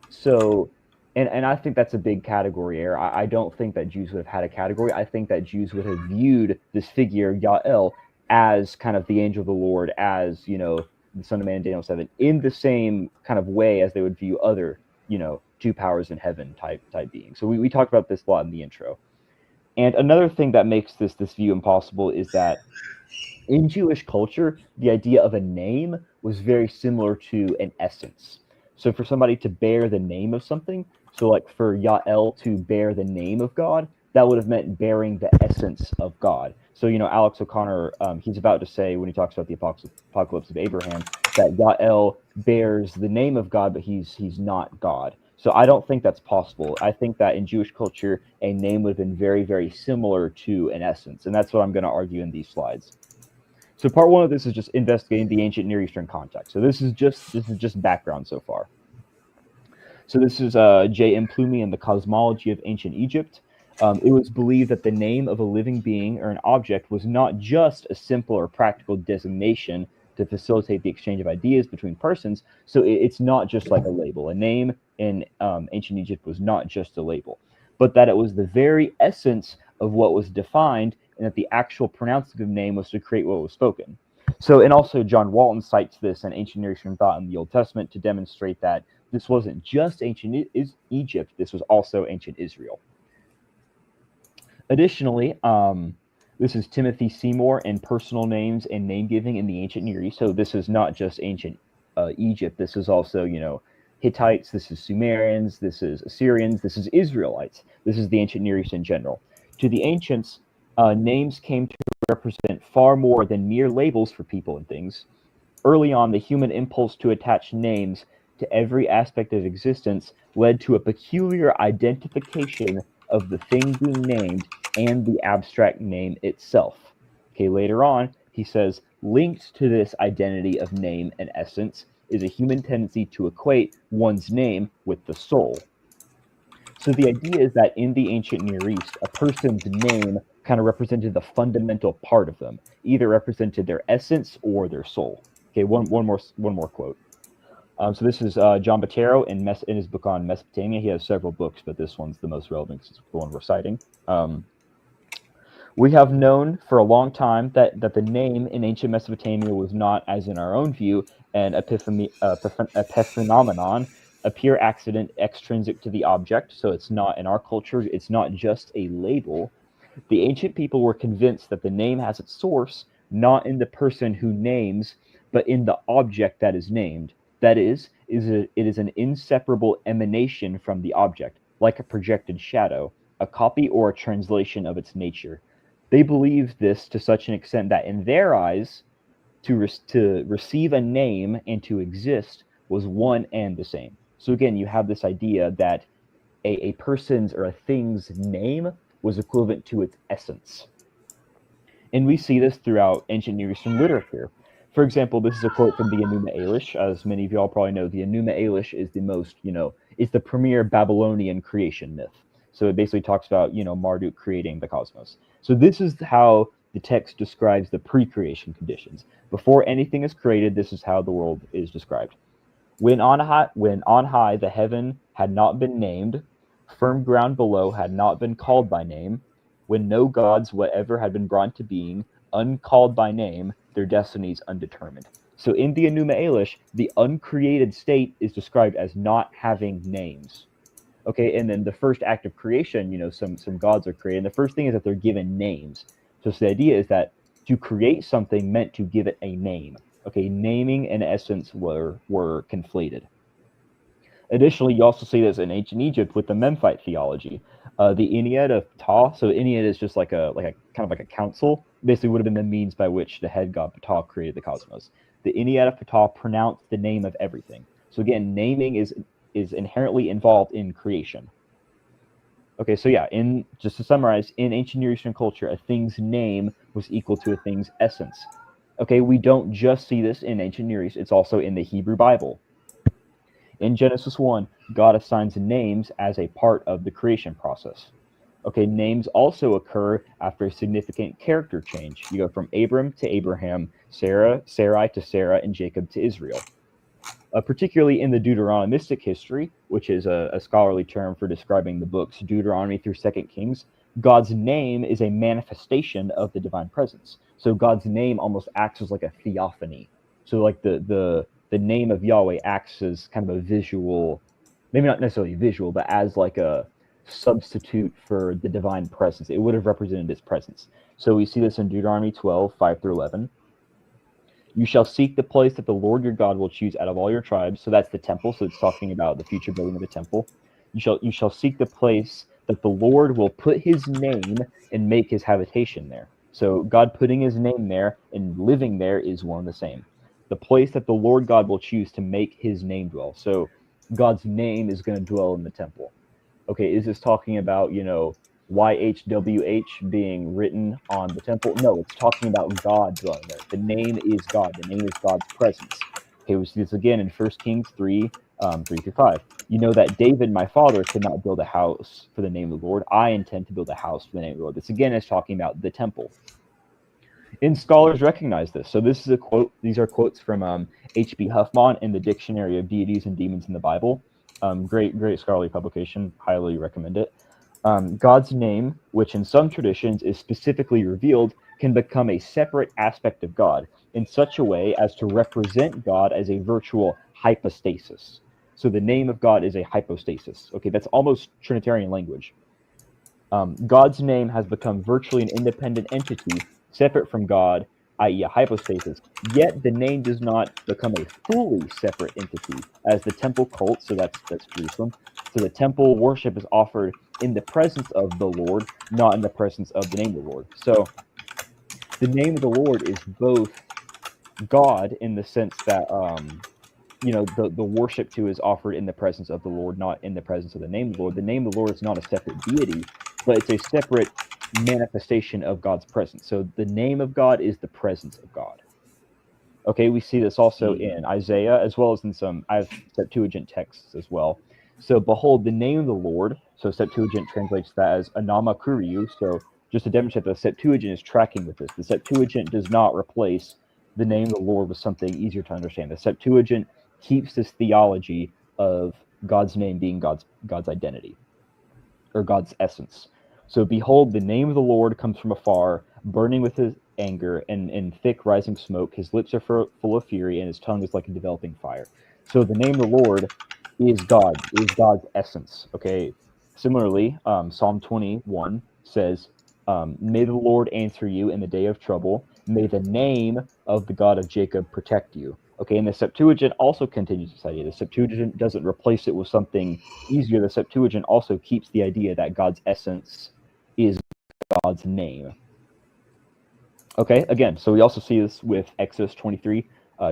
So, and I think that's a big category error. I don't think that Jews would have had a category. I think that Jews would have viewed this figure Yah-El as kind of the angel of the Lord, as the Son of Man in Daniel 7, in the same kind of way as they would view other two powers in heaven type beings. So we talked about this a lot in the intro. And another thing that makes this view impossible is that in Jewish culture, the idea of a name was very similar to an essence. So for somebody to bear the name of something, so like for Yah-El to bear the name of God, that would have meant bearing the essence of God. So, Alex O'Connor, he's about to say when he talks about the Apocalypse of Abraham, that Yah-El bears the name of God, but he's not God. So I don't think that's possible. I think that in Jewish culture, a name would have been very, very similar to an essence. And that's what I'm going to argue in these slides. So part one of this is just investigating the ancient Near Eastern context. So this is just background so far. So this is J.M. Plumey and the Cosmology of Ancient Egypt. It was believed that the name of a living being or an object was not just a simple or practical designation to facilitate the exchange of ideas between persons. So it's not just like a label. A name in ancient Egypt was not just a label, but that it was the very essence of what was defined, and that the actual pronouncing of name was to create what was spoken. So, and also John Walton cites this in Ancient Near Eastern Thought in the Old Testament to demonstrate that this wasn't just ancient Egypt, this was also ancient Israel. Additionally, this is Timothy Seymour in Personal Names and Name Giving in the Ancient Near East. So this is not just ancient Egypt, this is also, Hittites, this is Sumerians, this is Assyrians, this is Israelites, this is the ancient Near East in general. To the ancients, names came to represent far more than mere labels for people and things. Early on, the human impulse to attach names to every aspect of existence led to a peculiar identification of the thing being named and the abstract name itself. Okay, later on, he says, linked to this identity of name and essence is a human tendency to equate one's name with the soul. So the idea is that in the ancient Near East, a person's name kind of represented the fundamental part of them, either represented their essence or their soul. Okay, one more quote. So this is John Botero in his book on Mesopotamia. He has several books, but this one's the most relevant because it's the one we're citing. We have known for a long time that the name in ancient Mesopotamia was not, as in our own view, an epiphenomenon, a pure accident extrinsic to the object. So it's not in our culture, it's not just a label. The ancient people were convinced that the name has its source not in the person who names, but in the object that is named. That it is an inseparable emanation from the object, like a projected shadow, a copy or a translation of its nature. They believed this to such an extent that in their eyes, to receive a name and to exist was one and the same. So again, you have this idea that a person's or a thing's name was equivalent to its essence. And we see this throughout ancient Near Eastern literature. For example, this is a quote from the Enuma Elish. As many of y'all probably know, the Enuma Elish is the most, is the premier Babylonian creation myth. So it basically talks about, Marduk creating the cosmos. So this is how the text describes the pre-creation conditions. Before anything is created, this is how the world is described. When on high the heaven had not been named, firm ground below had not been called by name, when no gods whatever had been brought to being, uncalled by name, their destinies undetermined. So in the Enuma Elish, the uncreated state is described as not having names. Okay, and then the first act of creation, some gods are created. And the first thing is that they're given names. So the idea is that to create something meant to give it a name. Okay, naming and essence were conflated. Additionally, you also see this in ancient Egypt with the Memphite theology. The Ennead of Ptah. So Ennead is just like a kind of like a council. Basically, would have been the means by which the head god Ptah created the cosmos. The Ennead of Ptah pronounced the name of everything. So again, naming is inherently involved in creation. Okay, so yeah, just to summarize, in ancient Near Eastern culture, a thing's name was equal to a thing's essence. Okay, we don't just see this in ancient Near East; it's also in the Hebrew Bible. In Genesis 1, God assigns names as a part of the creation process. Okay, names also occur after a significant character change. You go from Abram to Abraham, Sarai to Sarah, and Jacob to Israel. Particularly in the Deuteronomistic history, which is a scholarly term for describing the books Deuteronomy through 2 Kings, God's name is a manifestation of the divine presence. So God's name almost acts as like a theophany. So like the name of Yahweh acts as kind of a visual, maybe not necessarily visual, but as like a substitute for the divine presence. It would have represented his presence. So we see this in Deuteronomy 12, 5 through 11. You shall seek the place that the Lord your God will choose out of all your tribes. So that's the temple. So it's talking about the future building of the temple. You shall seek the place that the Lord will put his name and make his habitation there. So God putting his name there and living there is one and the same. The place that the Lord God will choose to make his name dwell. So God's name is going to dwell in the temple. Okay, is this talking about, YHWH being written on the temple? No, it's talking about God dwelling there. The name is God. The name is God's presence. Okay, we see this again in 1 Kings 3, 3 through 5. You know that David, my father, could not build a house for the name of the Lord. I intend to build a house for the name of the Lord. This again is talking about the temple. And scholars recognize this. So this is a quote. These are quotes from H.B. Huffman in the Dictionary of Deities and Demons in the Bible. Great scholarly publication. Highly recommend it. God's name, which in some traditions is specifically revealed, can become a separate aspect of God in such a way as to represent God as a virtual hypostasis. So the name of God is a hypostasis. Okay, that's almost Trinitarian language. God's name has become virtually an independent entity, separate from God, i.e. a hypostasis, yet the name does not become a fully separate entity, as the temple cult, so that's Jerusalem. So the temple worship is offered in the presence of the Lord, not in the presence of the name of the Lord. So the name of the Lord is both God in the sense that the worship to is offered in the presence of the Lord, not in the presence of the name of the Lord. The name of the Lord is not a separate deity, but it's a separate manifestation of God's presence. So the name of God is the presence of God. Okay, we see this also in Isaiah, as well as in some, I have Septuagint texts as well. So behold, the name of the Lord, so Septuagint translates that as Anama Kuriu. So just to demonstrate that the Septuagint is tracking with this. The Septuagint does not replace the name of the Lord with something easier to understand. The Septuagint keeps this theology of God's name being God's identity, or God's essence. So behold, the name of the Lord comes from afar, burning with his anger and in thick rising smoke. His lips are full of fury, and his tongue is like a developing fire. So the name of the Lord is God, is God's essence. Okay. Similarly, Psalm 21 says, may the Lord answer you in the day of trouble. May the name of the God of Jacob protect you. Okay, and the Septuagint also continues this idea. The Septuagint doesn't replace it with something easier. The Septuagint also keeps the idea that God's essence is God's name. Okay, again, so we also see this with Exodus 23,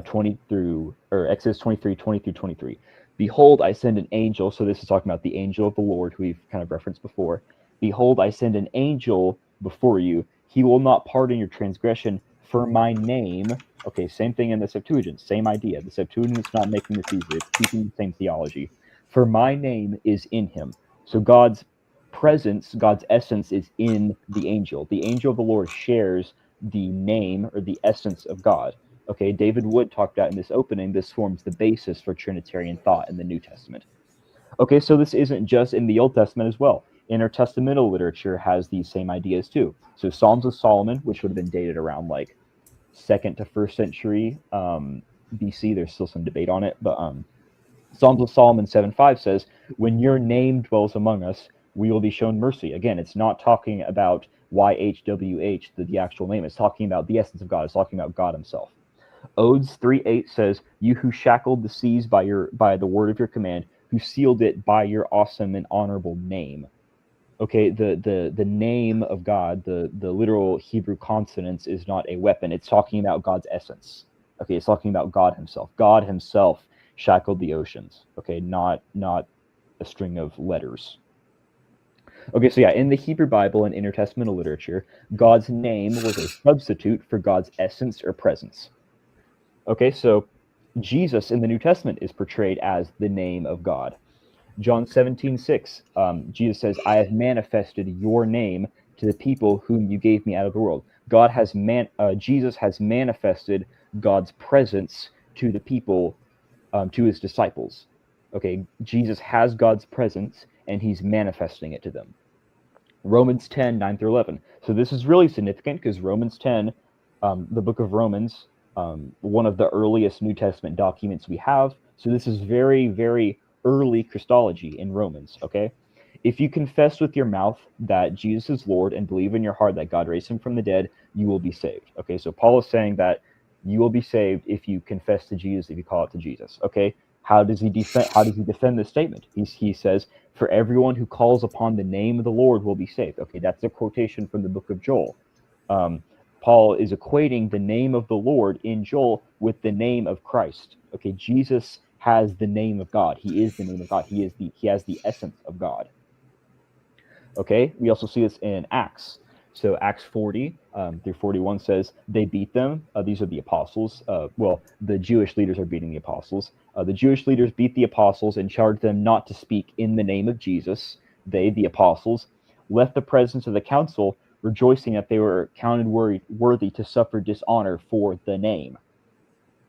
20 through 23. Behold, I send an angel. So this is talking about the angel of the Lord, who we've kind of referenced before. Behold, I send an angel before you. He will not pardon your transgression for my name. Okay, same thing in the Septuagint, same idea. The Septuagint is not making this easier. It's keeping the same theology. For my name is in him. So God's presence, God's essence is in the angel. The angel of the Lord shares the name or the essence of God. Okay, David Wood talked about in this opening, this forms the basis for Trinitarian thought in the New Testament. Okay, so this isn't just in the Old Testament as well. Intertestamental literature has these same ideas too. So Psalms of Solomon, which would have been dated around like 2nd to 1st century BC. There's still some debate on it, but Psalms of Solomon 7:5 says, when your name dwells among us, we will be shown mercy. Again, it's not talking about YHWH, the actual name. It's talking about the essence of God. It's talking about God himself. Odes 3:8 says, you who shackled the seas by the word of your command, who sealed it by your awesome and honorable name. Okay, the name of God, the literal Hebrew consonants is not a weapon. It's talking about God's essence. Okay, it's talking about God himself. God himself shackled the oceans. Okay, not a string of letters. Okay, so yeah, in the Hebrew Bible and intertestamental literature, God's name was a substitute for God's essence or presence. Okay, so Jesus in the New Testament is portrayed as the name of God. John 17:6, Jesus says, I have manifested your name to the people whom you gave me out of the world. Jesus has manifested God's presence to the people, to his disciples. Okay, Jesus has God's presence, and he's manifesting it to them. Romans 10:9-11. So this is really significant because Romans 10, the book of Romans, one of the earliest New Testament documents we have. So this is very, very early Christology in Romans, okay? If you confess with your mouth that Jesus is Lord and believe in your heart that God raised him from the dead, you will be saved. Okay, so Paul is saying that you will be saved if you confess to Jesus, if you call it to Jesus. Okay, how does he defend this statement? He says, for everyone who calls upon the name of the Lord will be saved. Okay, that's a quotation from the book of Joel. Paul is equating the name of the Lord in Joel with the name of Christ. Okay, Jesus has the name of God. He is the name of God. He has the essence of God. Okay, we also see this in Acts. So Acts 40 through 41 says they beat them. These are the apostles. Well, the Jewish leaders are beating the apostles. The Jewish leaders beat the apostles and charged them not to speak in the name of Jesus. They, the apostles, left the presence of the council, rejoicing that they were counted worthy to suffer dishonor for the name.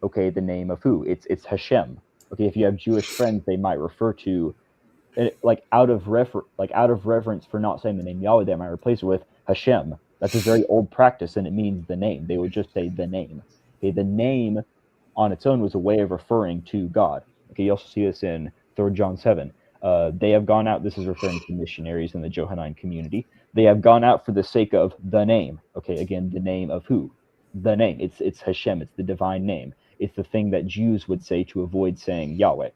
Okay, the name of who? It's Hashem. Okay, if you have Jewish friends, they might refer to like out of reverence for not saying the name Yahweh, they might replace it with Hashem. That's a very old practice, and it means the name. They would just say the name. Okay, the name on its own was a way of referring to God. Okay, you also see this in 3 John 7. They have gone out. This is referring to missionaries in the Johannine community. They have gone out for the sake of the name. Okay, again, the name of who? The name. It's Hashem. It's the divine name. It's the thing that Jews would say to avoid saying Yahweh.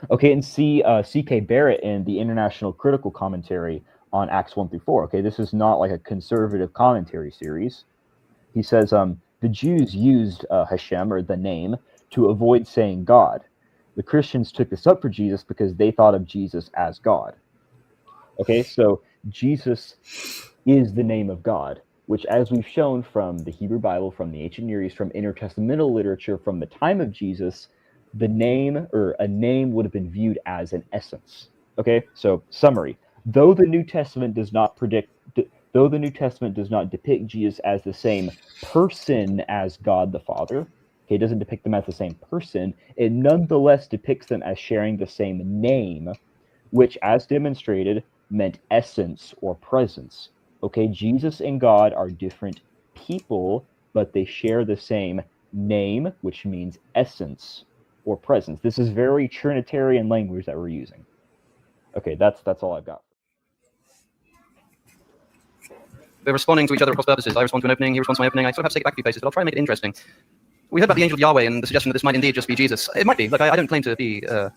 Okay, and C.K. Barrett in the International Critical Commentary on Acts 1-4. Okay, this is not like a conservative commentary series. He says, the Jews used Hashem, or the name, to avoid saying God. The Christians took this up for Jesus because they thought of Jesus as God. Okay, so Jesus is the name of God, which, as we've shown from the Hebrew Bible, from the ancient Near East, from intertestamental literature from the time of Jesus, the name, or a name, would have been viewed as an essence. Okay, so summary: though the New Testament does not depict Jesus as the same person as God the Father, okay, it doesn't depict them as the same person, it nonetheless depicts them as sharing the same name, which, as demonstrated, meant essence or presence. Okay, Jesus and God are different people, but they share the same name, which means essence or presence. This is very Trinitarian language that we're using. Okay, that's all I've got. They're responding to each other at cross purposes. I respond to an opening, he responds to my opening. I sort of have to take it back a few paces, but I'll try and make it interesting. We heard about the angel of Yahweh and the suggestion that this might indeed just be Jesus. It might be. Look, I don't claim to be the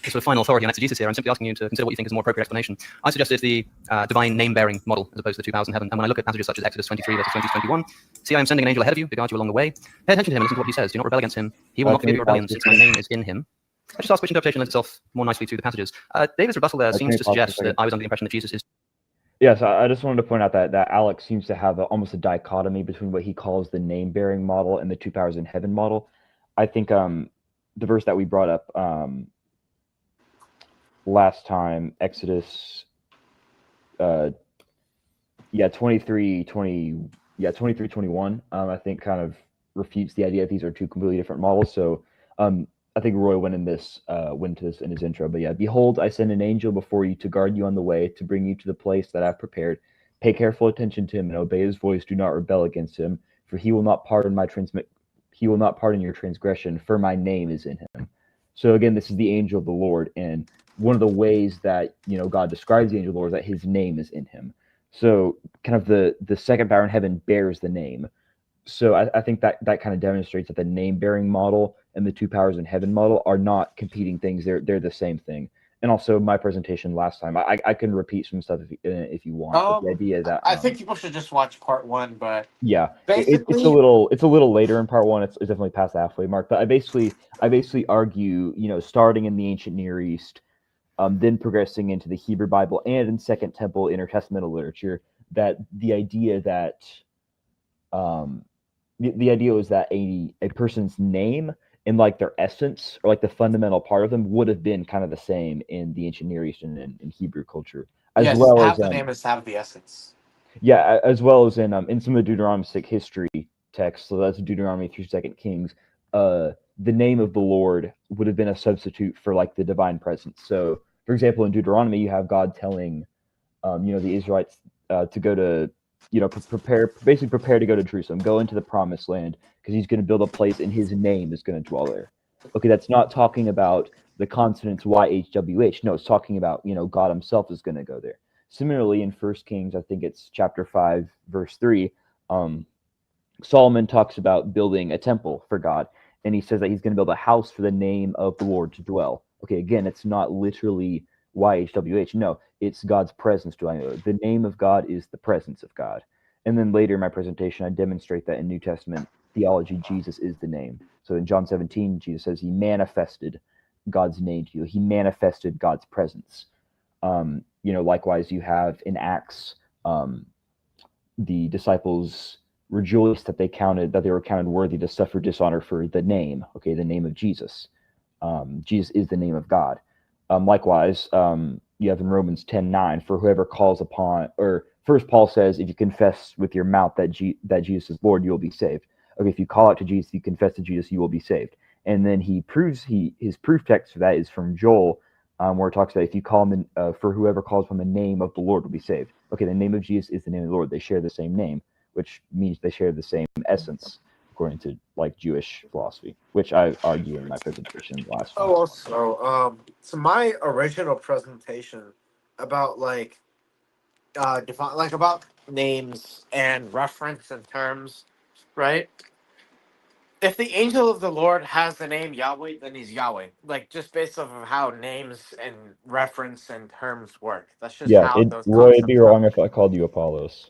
sort of final authority on exegesis here. I'm simply asking you to consider what you think is a more appropriate explanation. I suggested the divine name-bearing model as opposed to the 2,000 heaven. And when I look at passages such as Exodus 23 verses 20 to 21, see, I am sending an angel ahead of you to guide you along the way. Pay attention to him and listen to what he says. Do not rebel against him. He will not forgive your rebellion, since my name is in him. I just ask which interpretation lends itself more nicely to the passages. David's rebuttal there seems to suggest that I was under the impression that Jesus is... Yes, I just wanted to point out that Alex seems to have almost a dichotomy between what he calls the name-bearing model and the 2,000 heaven model. I think the verse that we brought up last time, Exodus, 23:21, I think kind of refutes the idea that these are two completely different models. So I think Roy went into this in his intro, but yeah, behold, I send an angel before you to guard you on the way, to bring you to the place that I've prepared. Pay careful attention to him and obey his voice. Do not rebel against him, for he will not pardon your transgression, for my name is in him. So again, this is the angel of the Lord, and one of the ways that God describes the angel of the Lord is that his name is in him. So kind of the second power in heaven bears the name. So I think that kind of demonstrates that the name-bearing model and the two powers in heaven model are not competing things. They're the same thing. And also, my presentation last time, I can repeat some stuff if you want. But the idea that I think people should just watch part 1, but yeah, basically, it's a little later in part 1. It's definitely past the halfway mark. But I basically argue, starting in the ancient Near East, then progressing into the Hebrew Bible and in Second Temple intertestamental literature, that the idea that the idea was that a person's name and like their essence or like the fundamental part of them would have been kind of the same in the ancient Near East and in Hebrew culture, as yes, well have as the name is have the essence. yeah, as well as in some of the Deuteronomic history texts. So that's Deuteronomy through Second Kings. The name of the Lord would have been a substitute for like the divine presence. So, for example, in Deuteronomy, you have God telling the Israelites to go to prepare to go to Jerusalem, go into the promised land, because he's going to build a place and his name is going to dwell there. Okay, that's not talking about the consonants YHWH. No, it's talking about God himself is going to go there. Similarly, in First Kings, I think it's chapter 5, verse 3, Solomon talks about building a temple for God, and he says that he's going to build a house for the name of the Lord to dwell. Okay, again, it's not literally YHWH. No, it's God's presence dwelling. The name of God is the presence of God. And then later in my presentation, I demonstrate that in New Testament theology, Jesus is the name. So in John 17, Jesus says he manifested God's name to you. He manifested God's presence. Likewise, you have in Acts, the disciples rejoiced that they were counted worthy to suffer dishonor for the name. Okay, the name of Jesus. Jesus is the name of God. Likewise, you have in Romans 10:9, for whoever calls upon, or first Paul says, if you confess with your mouth that Jesus is Lord, you will be saved. Okay, if you call out to Jesus, you confess to Jesus, you will be saved. And then his proof text for that is from Joel, where it talks about if you call him for whoever calls upon the name of the Lord will be saved. Okay, the name of Jesus is the name of the Lord. They share the same name, which means they share the same essence, according to like Jewish philosophy, which I argue in my presentation last time. Also, so my original presentation about about names and reference and terms, right? If the angel of the Lord has the name Yahweh, then he's Yahweh. Like just based off of how names and reference and terms work. That's just Yeah, how those Roy, it'd be concepts wrong go. if I called you Apollos,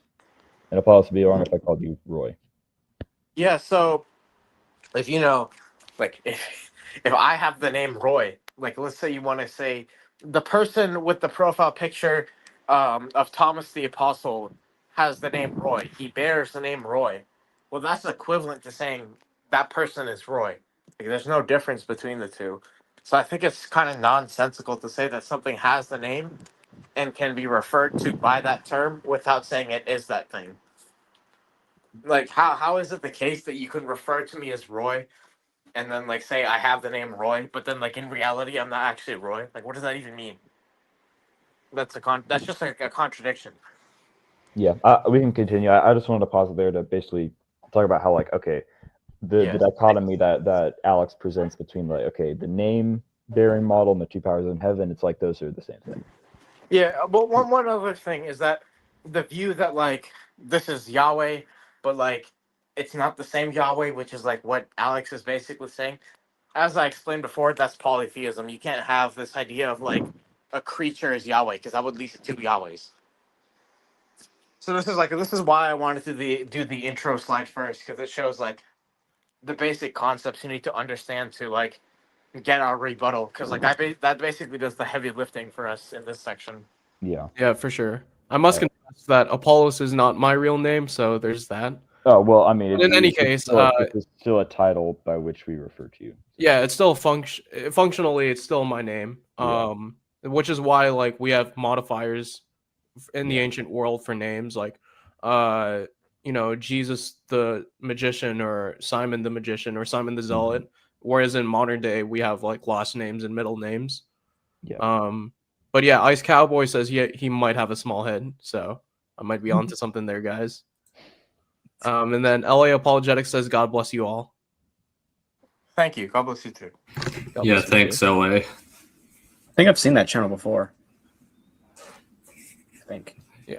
and Apollos would be wrong if I called you Roy. Yeah, so if if I have the name Roy, like let's say you want to say the person with the profile picture of Thomas the Apostle has the name Roy. He bears the name Roy. Well, that's equivalent to saying that person is Roy. Like, there's no difference between the two. So I think it's kind of nonsensical to say that something has the name and can be referred to by that term without saying it is that thing. Like how is it the case that you can refer to me as Roy and then like say I have the name Roy, but then like in reality I'm not actually Roy. Like what does that even mean? That's just like a contradiction. Yeah, we can continue. I just wanted to pause it there to basically talk about how the dichotomy that Alex presents between the name bearing model and the two powers in heaven. It's like those are the same thing. Yeah, but one other thing is that the view that like this is Yahweh, but like it's not the same Yahweh, which is like what Alex is basically saying. As I explained before, that's polytheism. You can't have this idea of like a creature is Yahweh because that would lead to two Yahwehs. So this is why I wanted to do the intro slide first because it shows like the basic concepts you need to understand to like get our rebuttal because like that basically does the heavy lifting for us in this section. Yeah. Yeah, for sure. I must confess that Apollos is not my real name, so there's that. Oh well, I mean, In any case, it's still a title by which we refer to you. yeah, it's still functionally it's still my name. Yeah. Which is why like we have modifiers in the Yeah. ancient world for names like Jesus the magician or Simon the magician or Simon the zealot, whereas in modern day we have like last names and middle names. Yeah. But yeah, Ice Cowboy says he might have a small head, so I might be onto something there, guys. And then LA Apologetics says God bless you all. Thank you. God bless you too. Yeah, thanks, LA. I think I've seen that channel before. I think.